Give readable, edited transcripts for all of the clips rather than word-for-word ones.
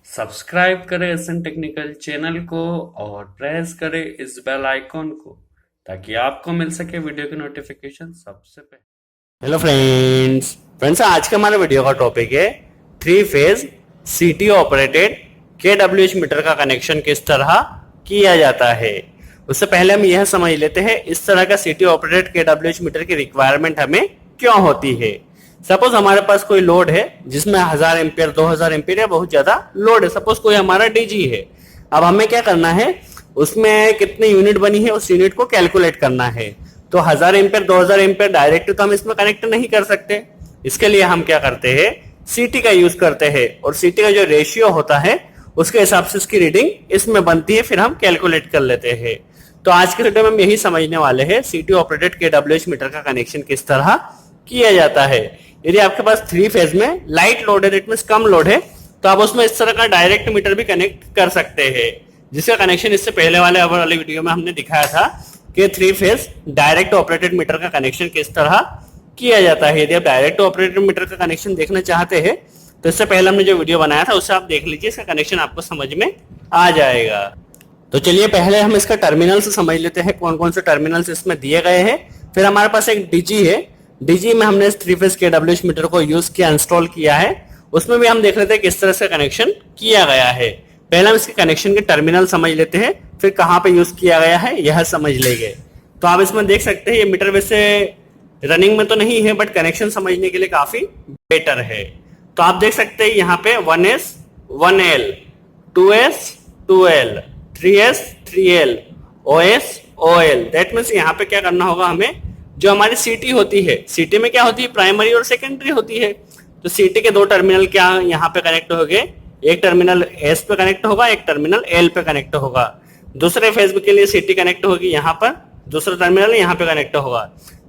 Subscribe करें SN technical channel को और प्रेस करें इस बेल आइकॉन को ताकि आपको मिल सके वीडियो की नोटिफिकेशन सबसे पहले। हेलो फ्रेंड्स आज का हमारा वीडियो का टॉपिक है थ्री फेज सीटी ऑपरेटेड केडब्ल्यूएच मीटर का कनेक्शन किस तरह किया जाता है। उससे पहले हम यह समझ लेते हैं इस तरह का सीटी ऑपरेटेड केडब्ल्यूएच मीटर की रिक्वायरमेंट हमें क्यों होती है। सपोज हमारे पास कोई लोड है जिसमें 1000 एम्पियर 2000 एम्पियर या बहुत ज्यादा लोड है। सपोज कोई हमारा डीजी है। अब हमें क्या करना है, उसमें कितनी यूनिट बनी है उस यूनिट को कैलकुलेट करना है। तो 1000 एम्पियर 2000 एम्पियर डायरेक्ट तो हम इसमें कनेक्ट नहीं कर सकते। इसके लिए हम क्या करते हैं, सीटी का यूज करते हैं और सीटी का जो रेशियो होता है उसके हिसाब से उसकी रीडिंग इसमें बनती है, फिर हम कैलकुलेट कर लेते हैं। तो आज के वीडियो में हम यही समझने वाले हैं सीटी ऑपरेटेड केडब्ल्यूएच मीटर का कनेक्शन किस तरह किया जाता है। यदि आपके पास थ्री फेज में लाइट लोड है, दैट मींस कम लोड है, तो आप उसमें इस तरह का डायरेक्ट मीटर भी कनेक्ट कर सकते हैं, जिसका कनेक्शन इससे पहले वाले वीडियो में हमने दिखाया था कि three phase direct operated meter का कनेक्शन किस तरह किया जाता है। यदि आप डायरेक्ट ऑपरेटेड मीटर का कनेक्शन देखना चाहते हैं तो इससे पहले हमने जो वीडियो बनाया था उससे आप देख लीजिए, इसका कनेक्शन आपको समझ में आ जाएगा। तो चलिए पहले हम इसका टर्मिनल से समझ लेते हैं कौन कौन से टर्मिनल्स इसमें दिए गए हैं। फिर हमारे पास एक डीजी है, डीजी में हमने इस थ्री फेज केडब्ल्यूएच मीटर को यूज किया, इंस्टॉल किया है। उसमें भी हम देख लेते हैं किस तरह से कनेक्शन किया गया है। पहले हम इसके कनेक्शन के टर्मिनल समझ लेते हैं, फिर कहाँ पे यूज किया गया है यह समझ लेंगे। तो आप इसमें देख सकते हैं ये मीटर वैसे रनिंग में तो नहीं है बट कनेक्शन समझने के लिए काफी बेटर है। तो आप देख सकते हैं यहाँ पे 1S 1L 2S 2L 3S 3L OS OL। That means यहाँ पे क्या करना होगा, हमें जो हमारी सीटी होती है, सीटी में क्या होती है, प्राइमरी और सेकेंडरी होती है। तो सीटी के दो टर्मिनल क्या यहाँ पे कनेक्ट हो गए, एक टर्मिनल एस पे कनेक्ट होगा, एक टर्मिनल एल पे कनेक्ट होगा। दूसरे फेज के लिए सीटी कनेक्ट होगी यहाँ पर, दूसरा टर्मिनल यहाँ पे कनेक्ट होगा।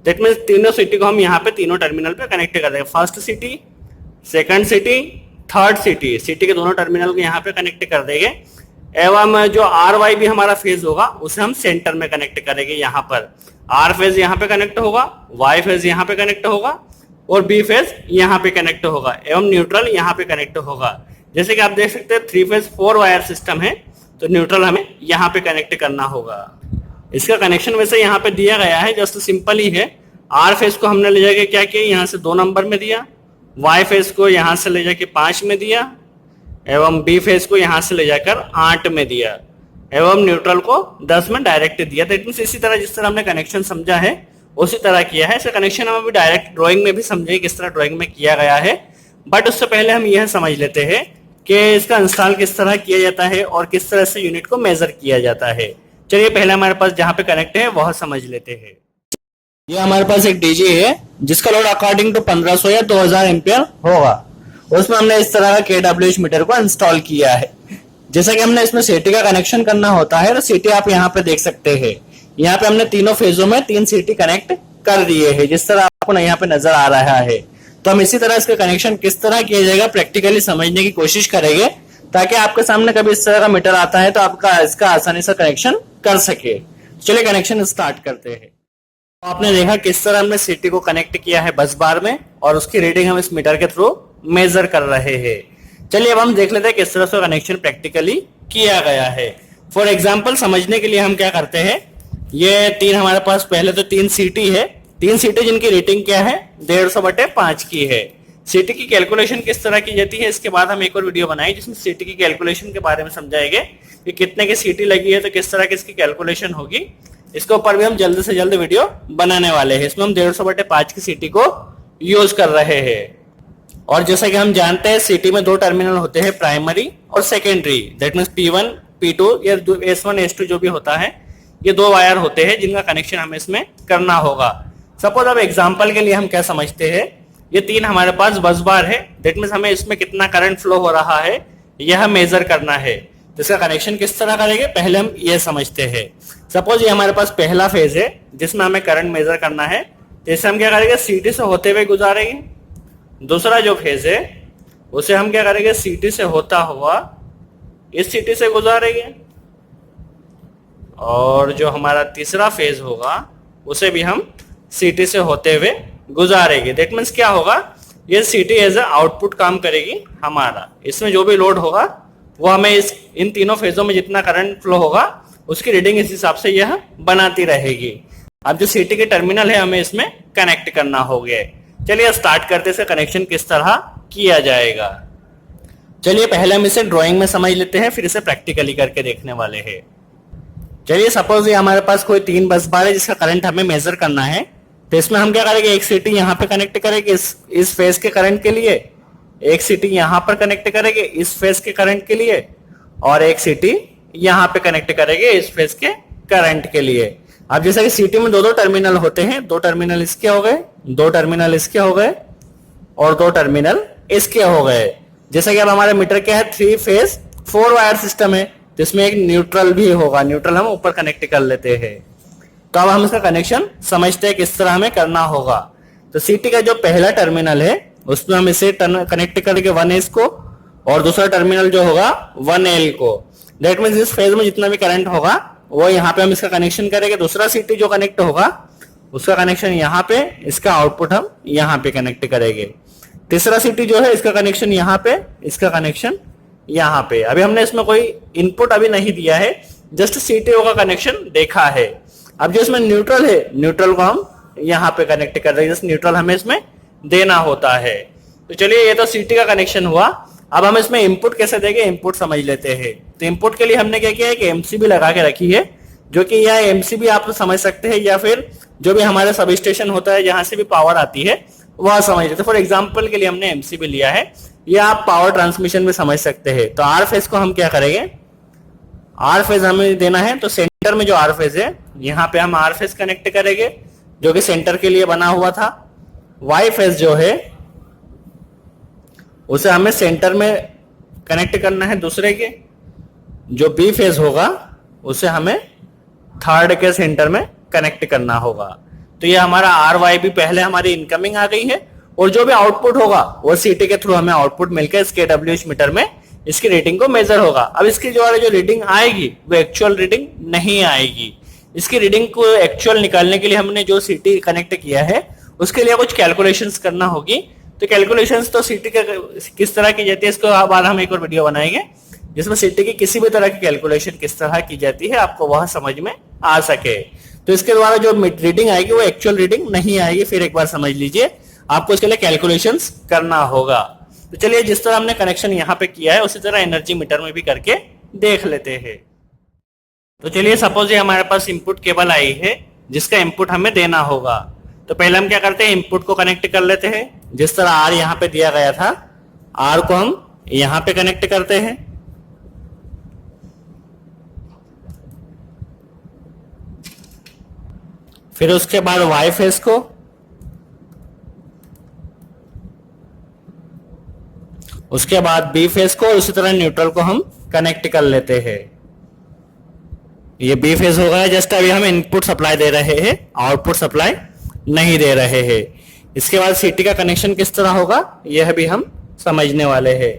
दैट मीन्स तीनों सीटी को हम यहाँ पे तीनों टर्मिनल पे कनेक्ट कर देंगे। फर्स्ट सीटी, second city, third city, city के दोनों टर्मिनल को यहाँ पे कनेक्ट कर देंगे। एवं जो आर वाई भी हमारा फेज होगा उसे हम सेंटर में कनेक्ट करेंगे। यहाँ पर आर फेज यहाँ पे कनेक्ट होगा, वाई फेज यहाँ पे कनेक्ट होगा और बी फेज यहाँ पे कनेक्ट होगा एवं न्यूट्रल यहाँ पे कनेक्ट होगा। जैसे कि आप देख सकते हैं थ्री फेज 4 वायर सिस्टम है, तो न्यूट्रल हमें यहाँ पे कनेक्ट करना होगा। इसका कनेक्शन वैसे यहाँ पे दिया गया है, जस्ट सिंपल ही है। आर फेज को हमने ले जाके क्या किया, यहाँ से 2 नंबर में दिया, वाई फेज को यहाँ से ले जाके 5 में दिया एवं बी फेज को यहाँ से ले जाकर 8 में दिया एवं न्यूट्रल को 10 में डायरेक्ट दिया। दैट मींस इसी तरह जिस तरह हमने कनेक्शन समझा है उसी तरह किया है। इसका कनेक्शन हम अभी डायरेक्ट ड्राइंग में भी समझेंगे किस तरह ड्राइंग में किया गया है, बट उससे पहले हम यह समझ लेते हैं कि इसका इंस्टॉल किस तरह किया जाता है और किस तरह से यूनिट को मेजर किया जाता है। चलिए पहले हमारे पास जहाँ पे कनेक्ट है वह समझ लेते हैं। ये हमारे पास एक डीजी है जिसका लोड अकॉर्डिंग टू 1500 या 2000 एम्पियर होगा। उसमें हमने इस तरह का केडब्ल्यूएच मीटर को इंस्टॉल किया है। जैसा कि हमने इसमें सीटी का कनेक्शन करना होता है, तो सीटी आप यहाँ पे देख सकते हैं। यहाँ पे हमने तीनों फेजों में 3 सीटी कनेक्ट कर दिए हैं, जिस तरह आपको यहाँ पे नजर आ रहा है। तो हम इसी तरह इसका कनेक्शन किस तरह किया जाएगा प्रैक्टिकली समझने की कोशिश करेंगे, ताकि आपके सामने कभी इस तरह का मीटर आता है तो आपका इसका आसानी से कनेक्शन कर सके। चलिए कनेक्शन स्टार्ट करते हैं। तो आपने देखा किस तरह हमने सीटी को कनेक्ट किया है बस बार में और उसकी रीडिंग हम इस मीटर के थ्रू मेजर कर रहे हैं। चलिए अब हम देख लेते हैं किस तरह से कनेक्शन प्रैक्टिकली किया गया है। फॉर एग्जांपल समझने के लिए हम क्या करते हैं, ये तीन हमारे पास पहले तो 3 सीटी है, 3 सीटी जिनकी रेटिंग क्या है 150/5 की है। सीटी की कैलकुलेशन किस तरह की जाती है इसके बाद हम एक और वीडियो बनाएंगे जिसमें सीटी की कैलकुलेशन के बारे में समझाएंगे कि कितने की सीटी लगी है तो किस तरह की इसकी कैलकुलेशन होगी। इसके ऊपर भी हम जल्द से जल्द वीडियो बनाने वाले हैं। इसमें हम 150/5 की सीटी को यूज कर रहे हैं। और जैसा कि हम जानते हैं सीटी में 2 टर्मिनल होते हैं, प्राइमरी और secondary. That means P1 P2 या S1 S2 जो भी होता है, ये 2 वायर होते हैं जिनका कनेक्शन हमें इसमें करना होगा। सपोज अब एग्जांपल के लिए हम क्या समझते हैं, ये 3 हमारे पास बस बार है। दैट मींस हमें इसमें कितना करंट फ्लो हो रहा है यह मेजर करना है। इसका कनेक्शन किस तरह करेंगे पहले हम ये समझते हैं। सपोज ये हमारे पास पहला फेज है जिसमें हमें करंट मेजर करना है, जैसे हम क्या करेंगे सीटी से होते हुए गुजारेंगे। दूसरा जो फेज है उसे हम क्या करेंगे, सीटी से होता हुआ इस सीटी से गुजारेंगे। और जो हमारा तीसरा फेज होगा उसे भी हम सीटी से होते हुए गुजारेंगे। दैट मीन्स क्या होगा, ये सीटी एज ए आउटपुट काम करेगी हमारा। इसमें जो भी लोड होगा वो हमें इन तीनों फेजों में जितना करंट फ्लो होगा उसकी रीडिंग इस हिसाब से यह बनाती रहेगी। अब जो सीटी के टर्मिनल है हमें इसमें कनेक्ट करना होगा। चलिए स्टार्ट करते से कनेक्शन किस तरह किया जाएगा। चलिए पहले हम इसे ड्राइंग में समझ लेते हैं, फिर इसे प्रैक्टिकली करके देखने वाले हैं। चलिए सपोज ये हमारे पास कोई 3 बस बार है जिसका करंट हमें मेजर करना है। तो इसमें हम क्या करेंगे, एक सीटी यहाँ पे कनेक्ट करेंगे इस फेज के करंट के लिए, एक सीटी यहाँ पर कनेक्ट करेंगे इस फेज के करंट के लिए, और एक सीटी यहाँ पे कनेक्ट करेंगे इस फेज के करंट के लिए। अब जैसा कि सीटी में दो टर्मिनल होते हैं, 2 टर्मिनल इसके हो गए, 2 टर्मिनल इसके हो गए और 2 टर्मिनल इसके हो गए। जैसा कि अब हमारे मीटर क्या है, 3 फेज 4 वायर सिस्टम है, तो इसमें एक न्यूट्रल भी होगा, न्यूट्रल हम ऊपर कनेक्ट कर लेते हैं। तो अब हम इसका कनेक्शन समझते हैं किस तरह हमें करना होगा। तो सीटी का जो पहला टर्मिनल है उसमें हम इसे कनेक्ट करेंगे 1S को, और दूसरा टर्मिनल जो होगा 1L को। दैट मींस इस फेज में जितना भी करंट होगा वो यहाँ पे हम इसका कनेक्शन करेंगे। दूसरा सीटी जो कनेक्ट होगा उसका कनेक्शन यहाँ पे, इसका आउटपुट हम यहाँ पे कनेक्ट करेंगे। तीसरा सीटी जो है इसका कनेक्शन यहाँ पे, इसका कनेक्शन यहाँ पे। अभी हमने इसमें कोई इनपुट अभी नहीं दिया है, जस्ट सीटीओ का कनेक्शन देखा है। अब जो इसमें न्यूट्रल है, न्यूट्रल को हम यहाँ पे कनेक्ट कर रहे हैं, जस्ट न्यूट्रल हमें इसमें देना होता है। तो चलिए ये तो सीटी का कनेक्शन हुआ। अब हम इसमें इनपुट कैसे देंगे, इनपुट समझ लेते हैं। तो इनपुट के लिए हमने क्या किया है कि एमसीबी लगा के रखी है, जो कि यह एमसीबी आप समझ सकते हैं या फिर जो भी हमारे सब स्टेशन होता है जहां से भी पावर आती है वह समझ लेते हैं। फॉर एग्जाम्पल के लिए हमने एमसीबी लिया है, या आप पावर ट्रांसमिशन में समझ सकते हैं। तो आर फेज को हम क्या करेंगे, आर फेज हमें देना है, तो सेंटर में जो आर फेज है यहाँ पे हम आर फेज कनेक्ट करेंगे जो कि सेंटर के लिए बना हुआ था। वाई फेज जो है उसे हमें सेंटर में कनेक्ट करना है दूसरे के। जो बी फेज होगा उसे हमें थर्ड के सेंटर में कनेक्ट करना होगा। तो ये हमारा आर वाई भी पहले हमारी इनकमिंग आ गई है, और जो भी आउटपुट होगा वो सीटी के थ्रू हमें आउटपुट मिलकर इस KWH मीटर में इसकी रीडिंग को मेजर होगा। अब इसकी जो रीडिंग आएगी वो एक्चुअल रीडिंग नहीं आएगी। इसकी रीडिंग को एक्चुअल निकालने के लिए हमने जो सीटी कनेक्ट किया है उसके लिए कुछ कैलकुलेशंस करना होगी। तो कैलकुलेशंस तो सीटी के किस तरह की जाती है इसको बाद हम एक और वीडियो बनाएंगे जिसमें सीटी की किसी भी तरह की कैलकुलेशन किस तरह की जाती है आपको वह समझ में आ सके। तो इसके द्वारा जो रीडिंग आएगी वो एक्चुअल रीडिंग नहीं आएगी। फिर एक बार समझ लीजिए, आपको इसके लिए कैलकुलेशंस करना होगा। तो चलिए जिस तरह हमने कनेक्शन यहाँ पे किया है उसी तरह एनर्जी मीटर में भी करके देख लेते हैं। तो चलिए सपोज ये हमारे पास इनपुट केबल आई है जिसका इनपुट हमें देना होगा। तो पहले हम क्या करते हैं, इनपुट को कनेक्ट कर लेते हैं। जिस तरह आर यहाँ पे दिया गया था, आर को हम यहाँ पे कनेक्ट करते हैं। फिर उसके बाद वाई फेज को, उसके बाद बी फेज को, और उसी तरह न्यूट्रल को हम कनेक्ट कर लेते हैं। ये बी फेज हो गया। जस्ट अभी हम इनपुट सप्लाई दे रहे हैं, आउटपुट सप्लाई नहीं दे रहे हैं। इसके बाद सीटी का कनेक्शन किस तरह होगा यह भी हम समझने वाले हैं।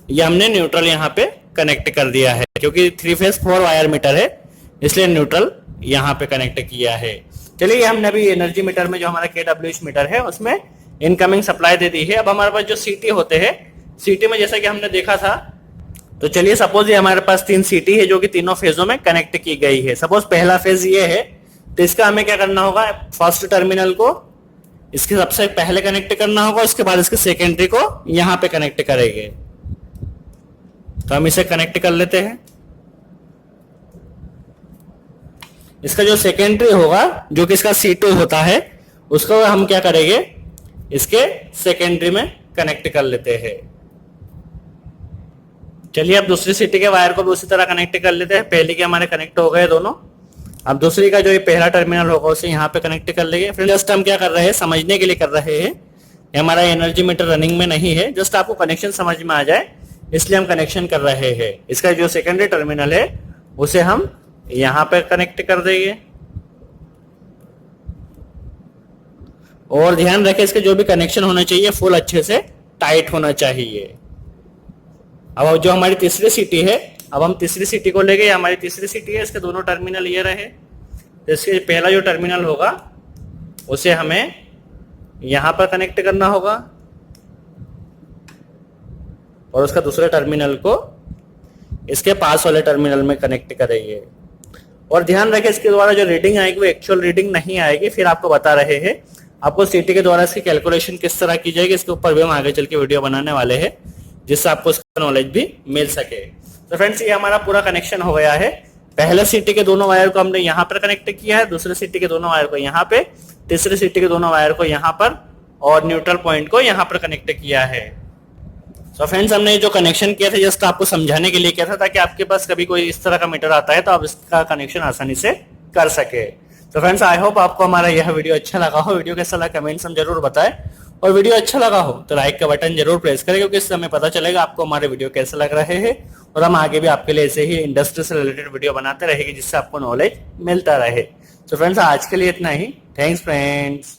ये हमने न्यूट्रल यहाँ पे कनेक्ट कर दिया है, क्योंकि 3 फेज 4 वायर मीटर है इसलिए न्यूट्रल यहाँ पे कनेक्ट किया है। चलिए हमने अभी एनर्जी मीटर में जो हमारा KWH मीटर है उसमें इनकमिंग सप्लाई दे दी है। अब हमारे पास जो सीटी होते हैं, सीटी में जैसा कि हमने देखा था, तो चलिए सपोज ये हमारे पास 3 सीटी है जो कि तीनों फेजों में कनेक्ट की गई है। सपोज पहला फेज ये है, तो इसका हमें क्या करना होगा, फर्स्ट टर्मिनल को इसके सबसे पहले कनेक्ट करना होगा, उसके बाद इसके सेकेंडरी को यहां पे कनेक्ट करेंगे। तो हम इसे कनेक्ट कर लेते हैं। इसका जो सेकेंडरी होगा जो कि इसका C2 होता है उसको हम क्या करेंगे, इसके सेकेंडरी में कनेक्ट कर लेते हैं। चलिए अब दूसरी सीटी के वायर को भी उसी तरह कनेक्ट कर लेते हैं। पहले के हमारे कनेक्ट हो गए दोनों, अब दूसरी का जो ये पहला टर्मिनल होगा उसे यहाँ पे कनेक्ट कर लेंगे। फिर जस्ट हम क्या कर रहे हैं, समझने के लिए कर रहे हैं। हमारा एनर्जी मीटर रनिंग में नहीं है, जस्ट आपको कनेक्शन समझ में आ जाए इसलिए हम कनेक्शन कर रहे हैं। इसका जो सेकेंडरी टर्मिनल है उसे हम यहाँ पे कनेक्ट कर देंगे। और ध्यान रखें इसके जो भी कनेक्शन होना चाहिए फुल अच्छे से टाइट होना चाहिए। अब जो हमारी तीसरी सीटी है, अब हम तीसरी सीटी को लेंगे। हमारी तीसरी सीटी है, इसके दोनों टर्मिनल ये रहे। तो इसके पहला जो टर्मिनल होगा उसे हमें यहां पर कनेक्ट करना होगा, और उसका दूसरे टर्मिनल को इसके पास वाले टर्मिनल में कनेक्ट करेंगे। और ध्यान रखें इसके द्वारा जो रीडिंग आएगी वो एक्चुअल रीडिंग नहीं आएगी, फिर आपको बता रहे हैं आपको सीटी के द्वारा इसकी कैलकुलेशन किस तरह की जाएगी, इसके ऊपर भी हम आगे चल के वीडियो बनाने वाले हैं जिससे आपको इसका नॉलेज भी मिल सके। तो फ्रेंड्स ये हमारा पूरा कनेक्शन हो गया है। पहले सीटी के दोनों वायर को हमने यहाँ पर कनेक्ट किया है, दूसरे सीटी के दोनों वायर को यहाँ पे, तीसरे सीटी के दोनों वायर को यहाँ पर और न्यूट्रल पॉइंट को यहाँ पर कनेक्ट किया है। तो फ्रेंड्स हमने जो कनेक्शन किया था जस्ट आपको समझाने के लिए किया था ताकि आपके पास कभी कोई इस तरह का मीटर आता है तो आप इसका कनेक्शन आसानी से कर सके। तो फ्रेंड्स आई होप आपको हमारा यह वीडियो अच्छा लगा हो। वीडियो कैसा लगा कमेंट्स में जरूर बताएं और वीडियो अच्छा लगा हो तो लाइक का बटन जरूर प्रेस करें क्योंकि इससे हमें पता चलेगा आपको हमारे वीडियो कैसे लग रहे हैं और हम आगे भी आपके लिए ऐसे ही इंडस्ट्री से रिलेटेड वीडियो बनाते रहेंगे जिससे आपको नॉलेज मिलता रहे। तो फ्रेंड्स आज के लिए इतना ही। Thanks friends.